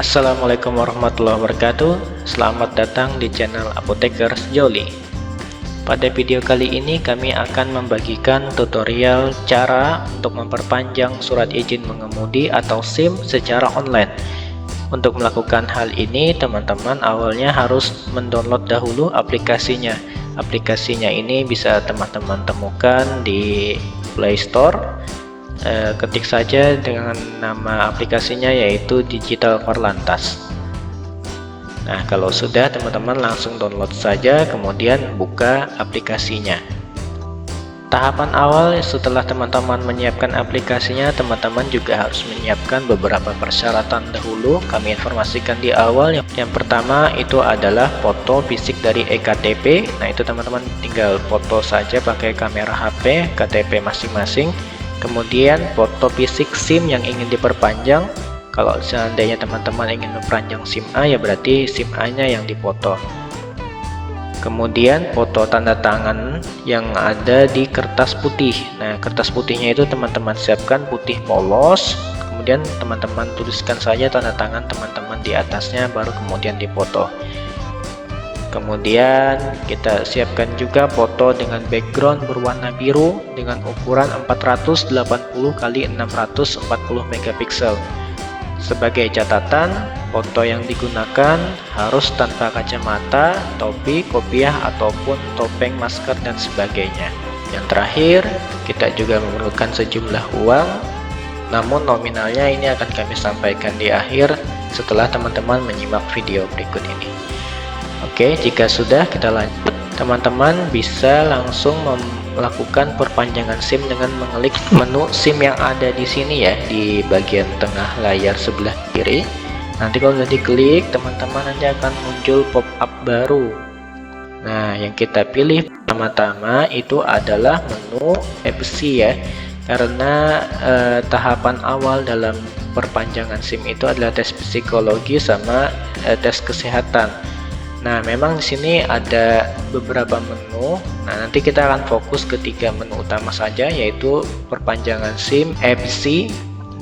Assalamualaikum warahmatullahi wabarakatuh. Selamat datang di channel Apoteker Sejoli. Pada video kali ini kami akan membagikan tutorial cara untuk memperpanjang surat izin mengemudi atau SIM secara online. Untuk melakukan hal ini, teman-teman awalnya harus mendownload dahulu aplikasinya. Aplikasinya ini bisa teman-teman temukan di Play Store. Ketik saja dengan nama aplikasinya yaitu Digital Korlantas. Nah, kalau sudah, teman-teman langsung download saja, kemudian buka aplikasinya. Tahapan awal setelah teman-teman menyiapkan aplikasinya, teman-teman juga harus menyiapkan beberapa persyaratan dahulu. Kami informasikan di awal. Yang pertama itu adalah foto fisik dari eKTP. Nah, itu teman-teman tinggal foto saja pakai kamera HP KTP masing-masing. Kemudian foto fisik SIM yang ingin diperpanjang. Kalau seandainya teman-teman ingin memperpanjang SIM A, ya berarti SIM A nya yang dipoto. Kemudian foto tanda tangan yang ada di kertas putih. Nah, kertas putihnya itu teman-teman siapkan putih polos. Kemudian teman-teman tuliskan saja tanda tangan teman-teman di atasnya, baru kemudian dipoto. Kemudian kita siapkan juga foto dengan background berwarna biru dengan ukuran 480 x 640 megapiksel. Sebagai catatan, foto yang digunakan harus tanpa kacamata, topi, kopiah, ataupun topeng, masker, dan sebagainya. Yang terakhir, kita juga memerlukan sejumlah uang, namun nominalnya ini akan kami sampaikan di akhir setelah teman-teman menyimak video berikut ini. Oke, jika sudah, kita lanjut. Teman-teman bisa langsung melakukan perpanjangan SIM dengan mengklik menu SIM yang ada di sini ya, di bagian tengah layar sebelah kiri. Nanti kalau sudah diklik, teman-teman nanti akan muncul pop-up baru. Nah, yang kita pilih pertama-tama itu adalah menu opsi ya, karena tahapan awal dalam perpanjangan SIM itu adalah tes psikologi sama tes kesehatan. Nah, memang di sini ada beberapa menu. Nah, nanti kita akan fokus ke 3 menu utama saja, yaitu perpanjangan SIM, EPC,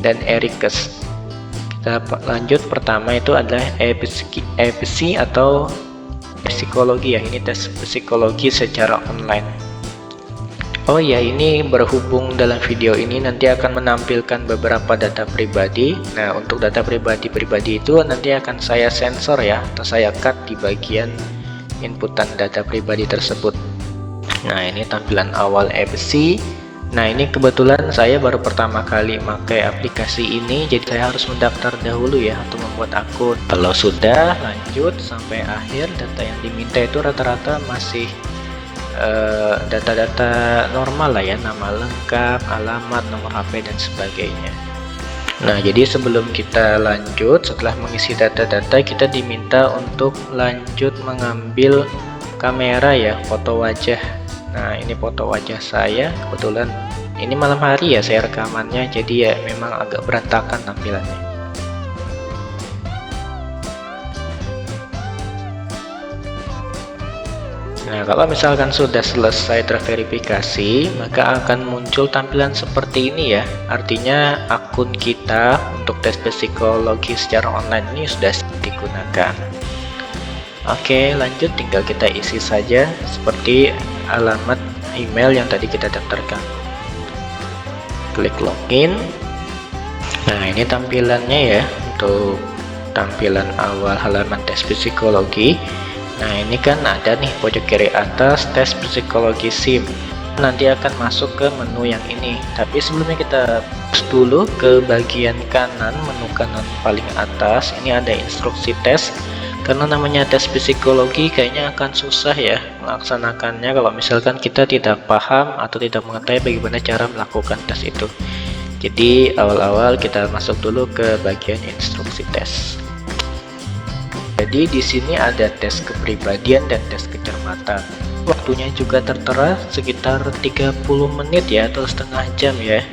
dan e-request. Kita lanjut. Pertama itu adalah EPC atau psikologi ya. Ini tes psikologi secara online. Oh ya, ini berhubung dalam video ini nanti akan menampilkan beberapa data pribadi. Nah, untuk data pribadi itu nanti akan saya sensor ya, atau saya cut di bagian inputan data pribadi tersebut. Nah, ini tampilan awal EPC. Nah, ini kebetulan saya baru pertama kali pakai aplikasi ini, jadi saya harus mendaftar dahulu ya untuk membuat akun. Kalau sudah, lanjut sampai akhir. Data yang diminta itu rata-rata masih data-data normal lah ya, nama lengkap, alamat, nomor HP, dan sebagainya. Nah, jadi sebelum kita lanjut, setelah mengisi data-data, kita diminta untuk lanjut mengambil kamera ya, foto wajah. Nah, ini foto wajah saya, kebetulan ini malam hari ya saya rekamannya, jadi ya memang agak berantakan tampilannya. Nah, kalau misalkan sudah selesai terverifikasi, maka akan muncul tampilan seperti ini ya. Artinya akun kita untuk tes psikologi secara online ini sudah digunakan. Oke, lanjut, tinggal kita isi saja seperti alamat email yang tadi kita daftarkan. Klik login. Nah, ini tampilannya ya untuk tampilan awal halaman tes psikologi. Nah, ini kan ada nih pojok kiri atas tes psikologi SIM. Nanti akan masuk ke menu yang ini. Tapi sebelumnya kita dulu ke bagian kanan, menu kanan paling atas. Ini ada instruksi tes. Karena namanya tes psikologi, kayaknya akan susah ya melaksanakannya kalau misalkan kita tidak paham atau tidak mengetahui bagaimana cara melakukan tes itu. Jadi awal-awal kita masuk dulu ke bagian instruksi tes. Jadi di sini ada tes kepribadian dan tes kecermatan. Waktunya juga tertera sekitar 30 menit ya, atau setengah jam ya.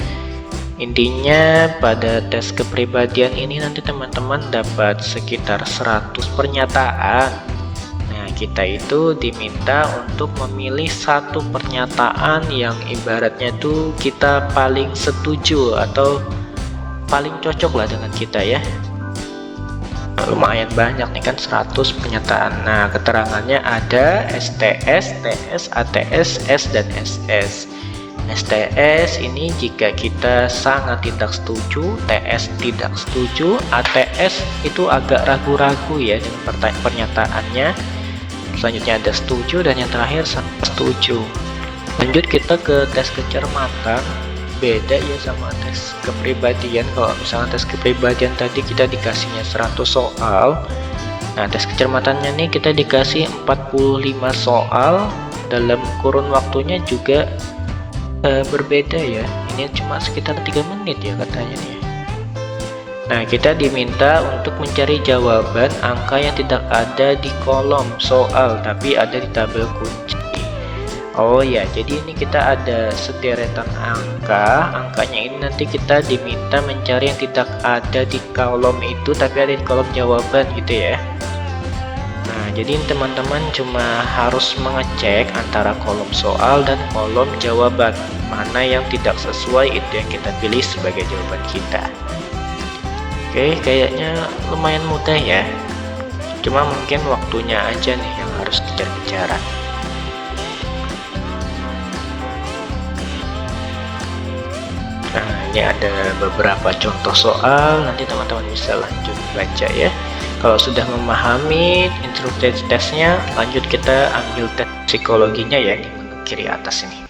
Intinya pada tes kepribadian ini nanti teman-teman dapat sekitar 100 pernyataan. Nah, kita itu diminta untuk memilih satu pernyataan yang ibaratnya itu kita paling setuju atau paling cocok lah dengan kita ya. lumayan banyak nih kan, 100 pernyataan. Nah, keterangannya ada STS, TS, ATS, S, dan SS. STS ini jika kita sangat tidak setuju, TS tidak setuju, ATS itu agak ragu-ragu ya dengan pernyataannya. Selanjutnya ada setuju, dan yang terakhir setuju. Lanjut kita ke tes kecermatan. Beda ya sama tes kepribadian. Kalau misalnya tes kepribadian tadi kita dikasihnya 100 soal, nah tes kecermatannya nih kita dikasih 45 soal dalam kurun waktunya juga berbeda ya. Ini cuma sekitar 3 menit ya katanya nih. Nah, kita diminta untuk mencari jawaban angka yang tidak ada di kolom soal tapi ada di tabel kunci. Oh ya, jadi ini kita ada sederetan angka. Angkanya ini nanti kita diminta mencari yang tidak ada di kolom itu tapi ada di kolom jawaban gitu ya. Nah, jadi teman-teman cuma harus mengecek antara kolom soal dan kolom jawaban. Mana yang tidak sesuai itu yang kita pilih sebagai jawaban kita. Oke, kayaknya lumayan mudah ya. Cuma mungkin waktunya aja nih yang harus kejar-kejaran. Nah, ini ada beberapa contoh soal, nanti teman-teman bisa lanjut baca ya. Kalau sudah memahami instruksi tesnya, lanjut kita ambil tes psikologinya ya di menu kiri atas ini.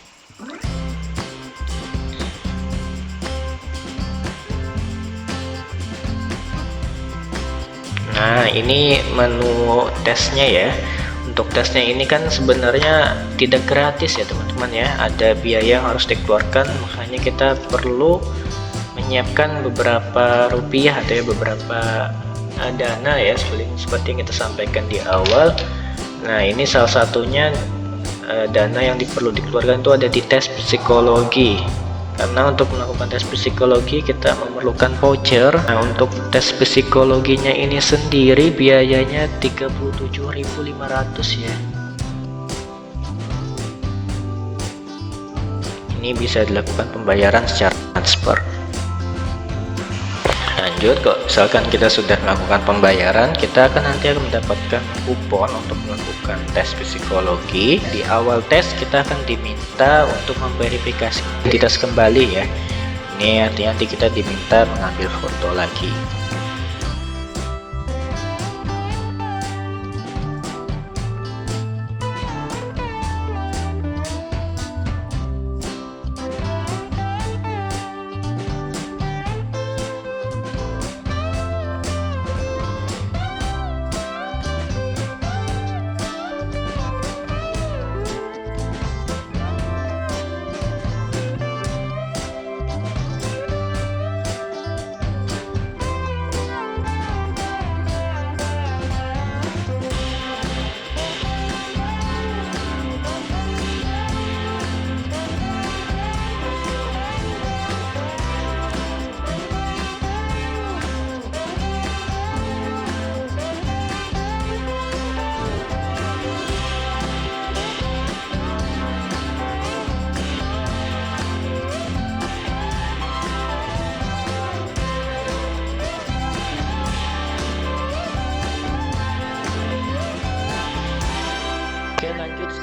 Nah, ini menu tesnya ya. Untuk tesnya ini kan sebenarnya tidak gratis ya teman-teman ya, ada biaya yang harus dikeluarkan, makanya kita perlu menyiapkan beberapa rupiah atau ya beberapa dana ya, seperti yang kita sampaikan di awal. Nah, ini salah satunya dana yang perlu dikeluarkan itu ada di tes psikologi. Karena untuk melakukan tes psikologi kita memerlukan voucher. Nah, untuk tes psikologinya ini sendiri biayanya 37.500 ya. Ini bisa dilakukan pembayaran secara transfer. Lanjut, kalau misalkan kita sudah melakukan pembayaran, kita akan nanti mendapatkan kupon untuk melakukan tes psikologi. Di awal tes kita akan diminta untuk memverifikasi identitas kembali ya. Ini artinya nanti kita diminta mengambil foto lagi.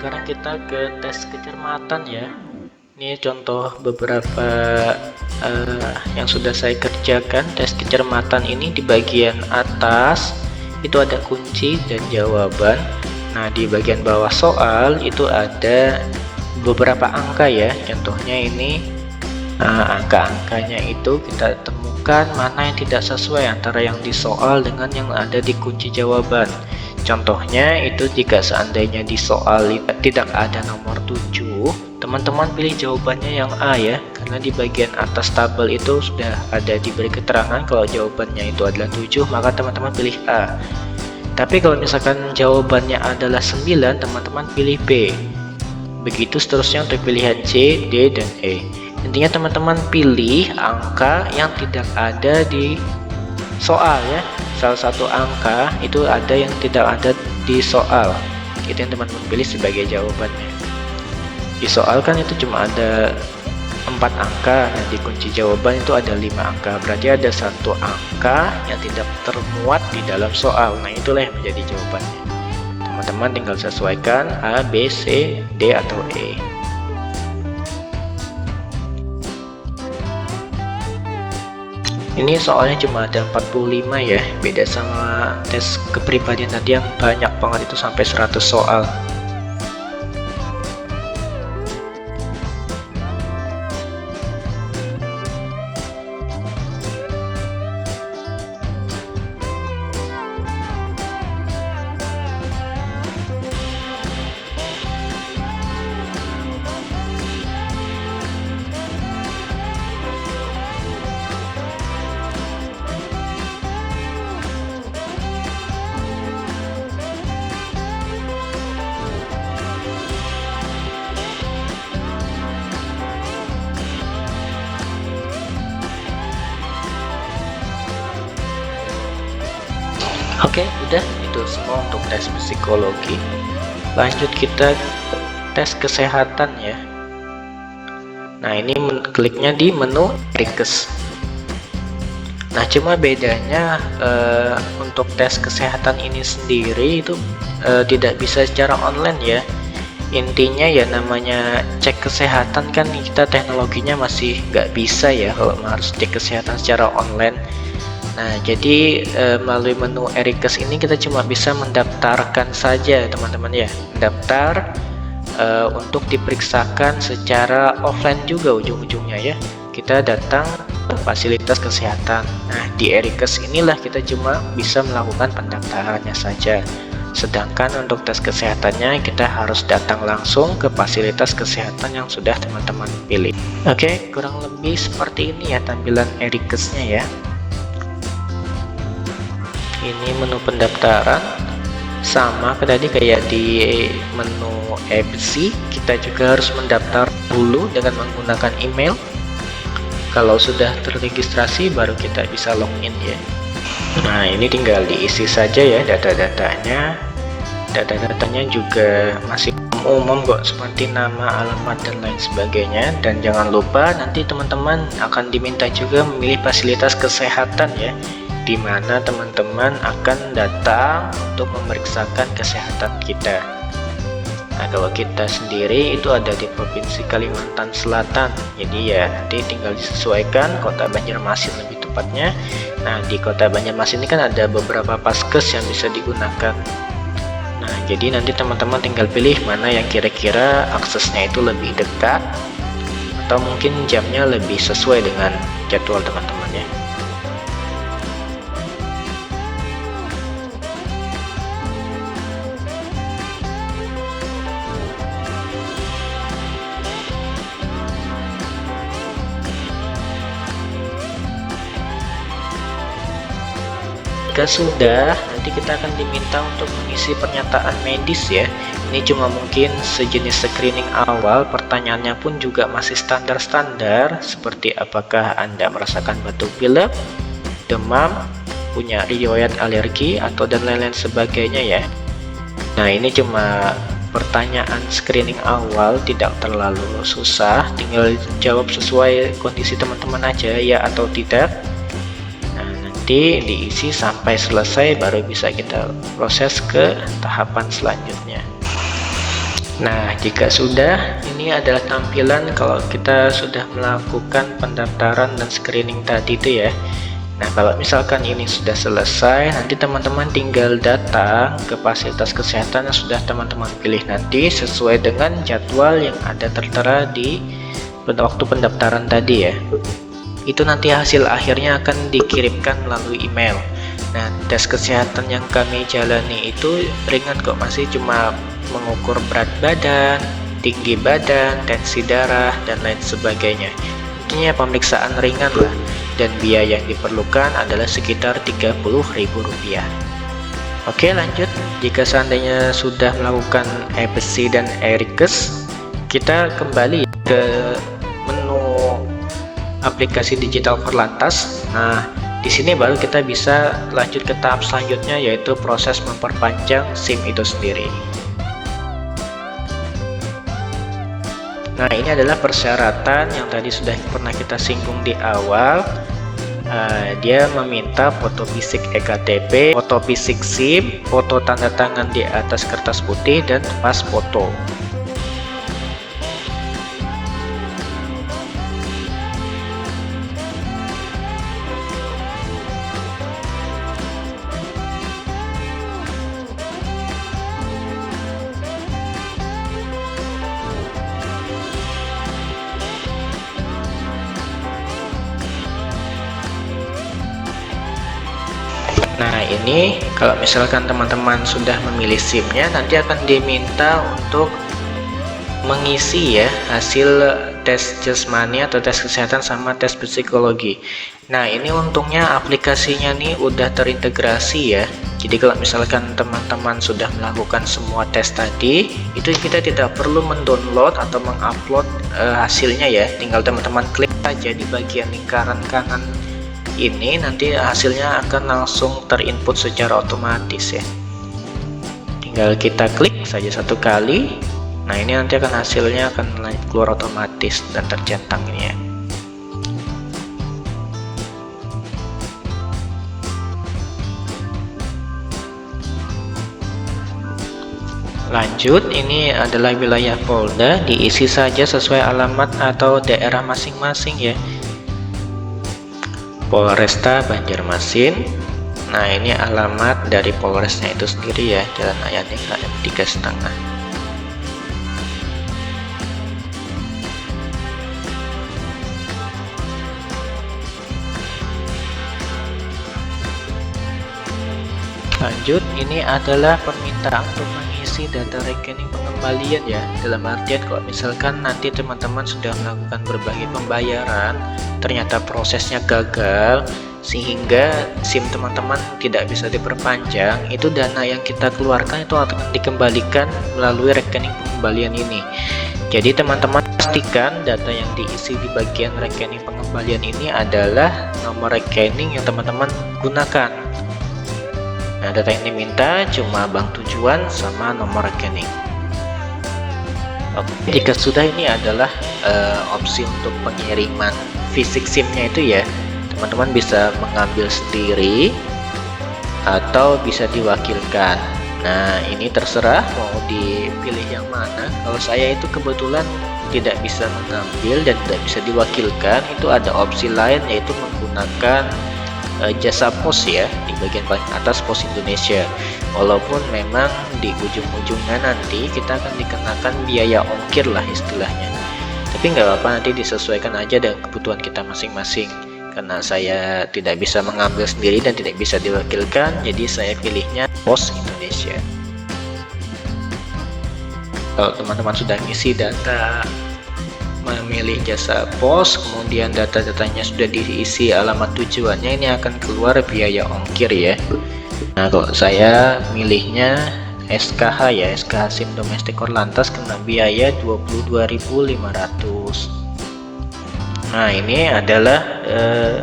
Sekarang kita ke tes kecermatan ya. Ini contoh beberapa yang sudah saya kerjakan. Tes kecermatan ini di bagian atas itu ada kunci dan jawaban. Nah, di bagian bawah soal itu ada beberapa angka ya. Contohnya ini angka-angkanya itu kita temukan mana yang tidak sesuai antara yang di soal dengan yang ada di kunci jawaban. Contohnya itu jika seandainya di soal tidak ada nomor 7, teman-teman pilih jawabannya yang A ya, karena di bagian atas tabel itu sudah ada diberi keterangan kalau jawabannya itu adalah 7, maka teman-teman pilih A. Tapi kalau misalkan jawabannya adalah 9, teman-teman pilih B. Begitu seterusnya untuk pilihan C, D, dan E. Intinya teman-teman pilih angka yang tidak ada di soal ya. Salah satu angka itu ada yang tidak ada di soal, itu yang teman-teman pilih sebagai jawabannya. Di soal kan itu cuma ada 4 angka. Nah, di kunci jawaban itu ada 5 angka, berarti ada 1 angka yang tidak termuat di dalam soal. Nah, itulah yang menjadi jawabannya. Teman-teman tinggal sesuaikan A, B, C, D, atau E. Ini soalnya cuma ada 45 ya, beda sama tes kepribadian tadi yang banyak banget, itu sampai 100 soal. Oke, udah itu semua untuk tes psikologi. Lanjut kita tes kesehatan ya. Nah, ini kliknya di menu Erikes. Nah, cuma bedanya untuk tes kesehatan ini sendiri itu tidak bisa secara online ya. Intinya ya namanya cek kesehatan kan kita teknologinya masih nggak bisa ya kalau harus cek kesehatan secara online. Nah, jadi melalui menu Erikes ini kita cuma bisa mendaftarkan saja teman-teman ya. Daftar untuk diperiksakan secara offline juga ujung-ujungnya ya. Kita datang ke fasilitas kesehatan. Nah, di Erikes inilah kita cuma bisa melakukan pendaftarannya saja. Sedangkan untuk tes kesehatannya kita harus datang langsung ke fasilitas kesehatan yang sudah teman-teman pilih. Oke, kurang lebih seperti ini ya tampilan Erikesnya ya. Ini menu pendaftaran, sama tadi kayak di menu EBSI, kita juga harus mendaftar dulu dengan menggunakan email. Kalau sudah terregistrasi baru kita bisa login ya. Nah, ini tinggal diisi saja ya data-datanya. Data-datanya juga masih umum kok, seperti nama, alamat, dan lain sebagainya. Dan jangan lupa nanti teman-teman akan diminta juga memilih fasilitas kesehatan ya, di mana teman-teman akan datang untuk memeriksakan kesehatan kita. Nah, kalau kita sendiri itu ada di Provinsi Kalimantan Selatan, jadi ya nanti tinggal disesuaikan kota Banjarmasin lebih tepatnya. Nah, di kota Banjarmasin ini kan ada beberapa paskes yang bisa digunakan. Nah, jadi nanti teman-teman tinggal pilih mana yang kira-kira aksesnya itu lebih dekat atau mungkin jamnya lebih sesuai dengan jadwal teman-teman ya. Jika sudah, nanti kita akan diminta untuk mengisi pernyataan medis ya. Ini cuma mungkin sejenis screening awal, pertanyaannya pun juga masih standar-standar, seperti apakah Anda merasakan batuk pilek, demam, punya riwayat alergi, atau dan lain-lain sebagainya ya. Nah, ini cuma pertanyaan screening awal, tidak terlalu susah, tinggal jawab sesuai kondisi teman-teman aja ya atau tidak. Diisi sampai selesai baru bisa kita proses ke tahapan selanjutnya. Nah, jika sudah, ini adalah tampilan kalau kita sudah melakukan pendaftaran dan screening tadi itu ya. Nah, kalau misalkan ini sudah selesai, nanti teman-teman tinggal datang ke fasilitas kesehatan yang sudah teman-teman pilih nanti sesuai dengan jadwal yang ada tertera di waktu pendaftaran tadi ya. Itu nanti hasil akhirnya akan dikirimkan melalui email. Nah, tes kesehatan yang kami jalani itu ringan kok, masih cuma mengukur berat badan, tinggi badan, tensi darah, dan lain sebagainya. Intinya pemeriksaan ringan lah, dan biaya yang diperlukan adalah sekitar Rp30.000. Oke, lanjut. Jika seandainya sudah melakukan EBSI dan Erikes, kita kembali ke menu aplikasi digital Korlantas. Nah, di sini baru kita bisa lanjut ke tahap selanjutnya, yaitu proses memperpanjang SIM itu sendiri. Nah, ini adalah persyaratan yang tadi sudah pernah kita singgung di awal. Dia meminta foto fisik ektp, foto fisik SIM, foto tanda tangan di atas kertas putih, dan pas foto. Nah, ini kalau misalkan teman-teman sudah memilih SIM-nya, nanti akan diminta untuk mengisi ya hasil tes jasmani atau tes kesehatan sama tes psikologi. Nah, ini untungnya aplikasinya nih udah terintegrasi ya. Jadi kalau misalkan teman-teman sudah melakukan semua tes tadi, itu kita tidak perlu mendownload atau mengupload hasilnya ya. Tinggal teman-teman klik saja di bagian lingkaran kanan ini, nanti hasilnya akan langsung terinput secara otomatis ya. Tinggal kita klik saja satu kali. Nah, ini nanti akan hasilnya akan keluar otomatis dan tercentang ini ya. Lanjut, ini adalah wilayah Polda, diisi saja sesuai alamat atau daerah masing-masing ya. Polresta Banjarmasin. Nah, ini alamat dari Polresnya itu sendiri ya, Jalan Ayani KM 3,5. Lanjut, ini adalah permintaan untuk mengisi data rekening pengembalian ya. Dalam artian kalau misalkan nanti teman-teman sudah melakukan berbagai pembayaran, ternyata prosesnya gagal sehingga SIM teman-teman tidak bisa diperpanjang, itu dana yang kita keluarkan itu akan dikembalikan melalui rekening pengembalian ini. Jadi teman-teman pastikan data yang diisi di bagian rekening pengembalian ini adalah nomor rekening yang teman-teman gunakan. Nah, data yang diminta cuma bank tujuan sama nomor rekening. Oke, jika sudah, ini adalah opsi untuk pengiriman fisik SIM-nya itu ya. Teman-teman bisa mengambil sendiri atau bisa diwakilkan. Nah, ini terserah mau dipilih yang mana. Kalau saya itu kebetulan tidak bisa mengambil dan tidak bisa diwakilkan, itu ada opsi lain yaitu menggunakan jasa pos ya, di bagian paling atas Pos Indonesia. Walaupun memang di ujung-ujungnya nanti kita akan dikenakan biaya ongkir lah istilahnya, tapi nggak apa-apa, nanti disesuaikan aja dengan kebutuhan kita masing-masing. Karena saya tidak bisa mengambil sendiri dan tidak bisa diwakilkan, jadi saya pilihnya Pos Indonesia. Kalau teman-teman sudah ngisi data memilih jasa pos, kemudian data-datanya sudah diisi alamat tujuannya, ini akan keluar biaya ongkir ya. Nah, kalau saya milihnya SKH ya, SKH SIM domestik Korlantas, kena biaya 22.500. Nah, ini adalah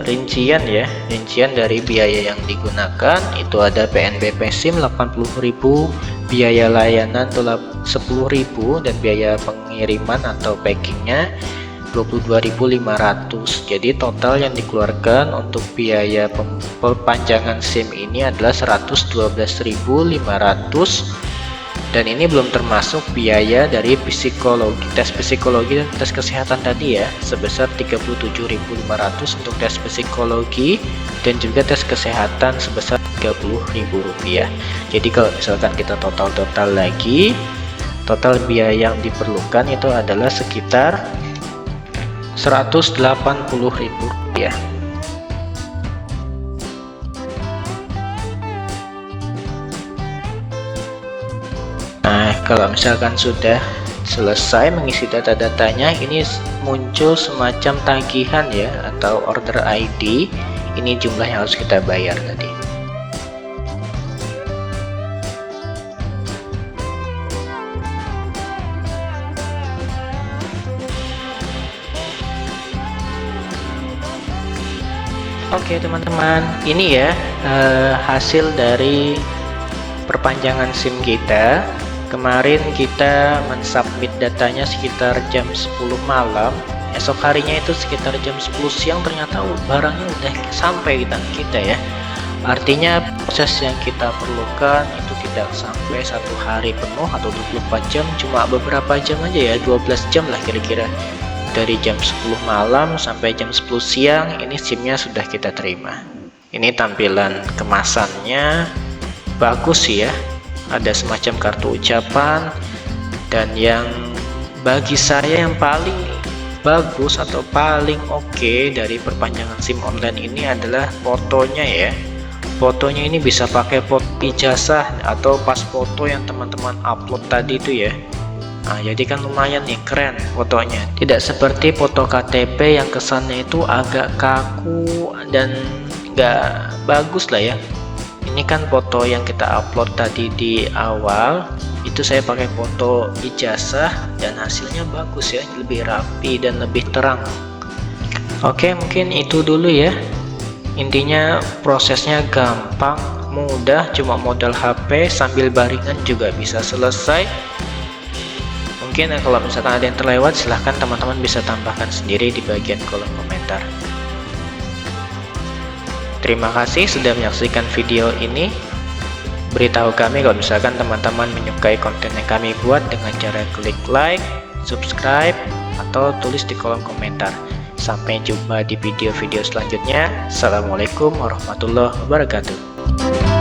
rincian ya, rincian dari biaya yang digunakan. Itu ada PNBP SIM 80.000, biaya layanan 10.000, dan biaya pengiriman atau packingnya 22.500. Jadi total yang dikeluarkan untuk biaya perpanjangan SIM ini adalah 112.500, dan ini belum termasuk biaya dari tes psikologi dan tes kesehatan tadi ya, sebesar 37.500 untuk tes psikologi dan juga tes kesehatan sebesar Rp30.000. Jadi kalau misalkan kita total lagi, total biaya yang diperlukan itu adalah sekitar Rp180.000. Nah, kalau misalkan sudah selesai mengisi data-datanya, ini muncul semacam tagihan ya, atau order ID. Ini jumlah yang harus kita bayar tadi. Oke teman-teman, ini ya hasil dari perpanjangan SIM kita. Kemarin kita mensubmit datanya sekitar jam 10 malam. Esok harinya itu sekitar jam 10 siang ternyata barangnya udah sampai di tangan kita ya. Artinya proses yang kita perlukan itu tidak sampai 1 hari penuh atau 24 jam, cuma beberapa jam aja ya, 12 jam lah kira-kira. Dari jam 10 malam sampai jam 10 siang ini SIM-nya sudah kita terima. Ini tampilan kemasannya bagus sih ya. Ada semacam kartu ucapan, dan yang bagi saya yang paling bagus atau paling oke dari perpanjangan SIM online ini adalah fotonya ya. Fotonya ini bisa pakai foto ijazah atau pas foto yang teman-teman upload tadi itu ya. Nah, jadi kan lumayan nih, keren fotonya. Tidak seperti foto KTP yang kesannya itu agak kaku dan nggak bagus lah ya. Ini kan foto yang kita upload tadi di awal, itu saya pakai foto ijazah dan hasilnya bagus ya, lebih rapi dan lebih terang. Oke, mungkin itu dulu ya. Intinya prosesnya gampang, mudah, cuma modal HP sambil baringan juga bisa selesai. Mungkin kalau misalkan ada yang terlewat, silahkan teman-teman bisa tambahkan sendiri di bagian kolom komentar. Terima kasih sudah menyaksikan video ini. Beritahu kami kalau misalkan teman-teman menyukai konten yang kami buat dengan cara klik like, subscribe, atau tulis di kolom komentar. Sampai jumpa di video-video selanjutnya. Assalamualaikum warahmatullahi wabarakatuh.